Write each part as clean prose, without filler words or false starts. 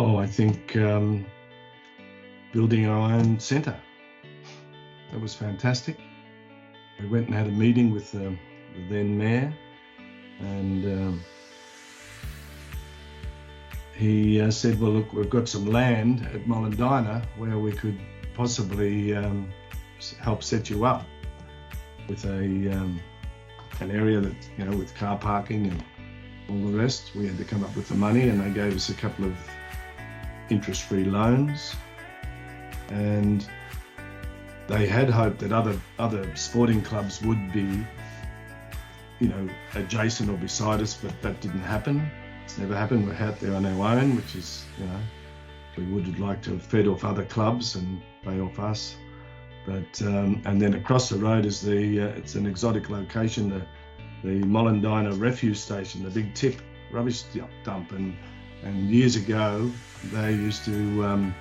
Oh, I think building our own centre. That was fantastic. We went and had a meeting with the then mayor, and he said, well, look, we've got some land at Mollendina where we could possibly help set you up with an area that, you know, with car parking and all the rest. We had to come up with the money, and they gave us a couple of interest-free loans, and they had hoped that other sporting clubs would be, you know, adjacent or beside us, but that didn't happen. It's never happened. We're out there on our own, which is, you know, we would like to have fed off other clubs and pay off us. But and then across the road is it's an exotic location, the Mollendina refuse station, the big tip rubbish dump, and years ago they used to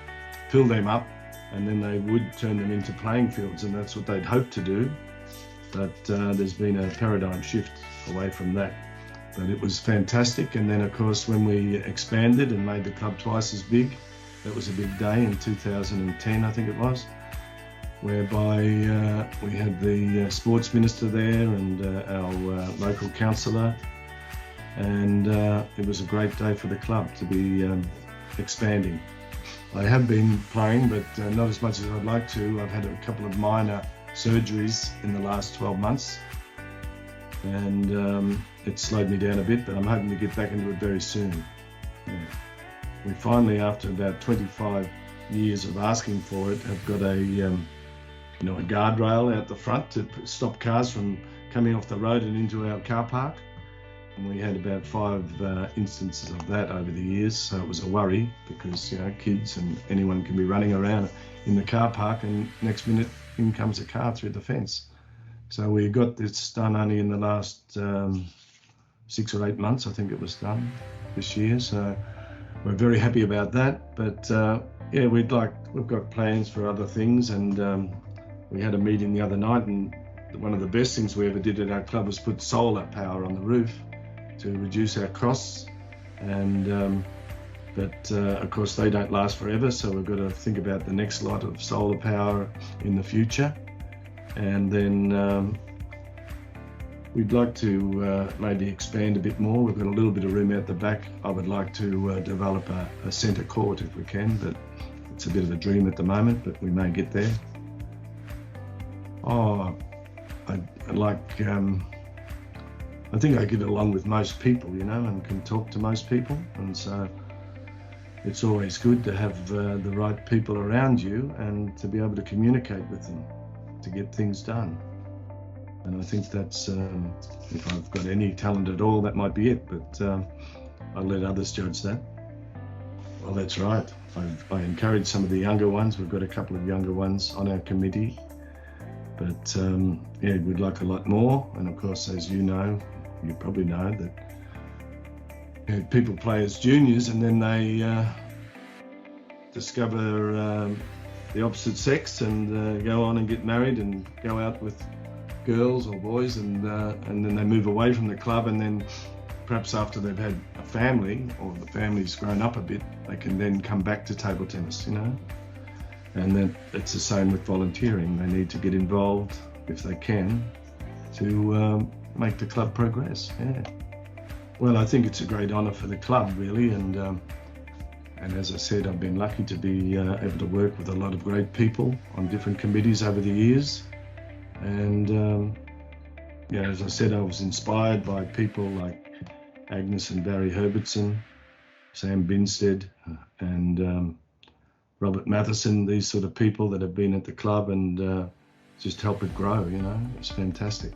fill them up, and then they would turn them into playing fields, and that's what they'd hoped to do. But there's been a paradigm shift away from that. But it was fantastic. And then, of course, when we expanded and made the club twice as big, that was a big day in 2010, I think it was, whereby we had the sports minister there and our local councillor, and it was a great day for the club to be expanding. I have been playing, but not as much as I'd like to. I've had a couple of minor surgeries in the last 12 months, and it slowed me down a bit, but I'm hoping to get back into it very soon. Yeah. We finally, after about 25 years of asking for it, have got a guardrail out the front to stop cars from coming off the road and into our car park. And we had about 5 instances of that over the years, so it was a worry because, you know, kids and anyone can be running around in the car park, and next minute in comes a car through the fence. So we got this done only in the last 6 or 8 months, I think it was done this year. So we're very happy about that. But yeah, we've got plans for other things, and we had a meeting the other night, and one of the best things we ever did at our club was put solar power on the roof to reduce our costs. And but of course they don't last forever, so we've got to think about the next lot of solar power in the future. And then we'd like to maybe expand a bit more. We've got a little bit of room out the back. I would like to develop a centre court if we can, but it's a bit of a dream at the moment, but we may get there. Oh, I think I get along with most people, you know, and can talk to most people, and so it's always good to have the right people around you and to be able to communicate with them to get things done. And I think that's, if I've got any talent at all, that might be it, but I'll let others judge that. Well, that's right. I encourage some of the younger ones. We've got a couple of younger ones on our committee, but yeah, we'd like a lot more. And of course, as you know, you probably know that, you know, people play as juniors and then they discover the opposite sex and go on and get married and go out with girls or boys, and then they move away from the club, and then perhaps after they've had a family or the family's grown up a bit, they can then come back to table tennis, you know. And then it's the same with volunteering. They need to get involved if they can to make the club progress. Yeah. Well, I think it's a great honour for the club, really, and as I said, I've been lucky to be able to work with a lot of great people on different committees over the years. And yeah, as I said, I was inspired by people like Agnes and Barry Herbertson, Sam Binstead, and Robert Matheson, these sort of people that have been at the club and just help it grow, you know. It's fantastic.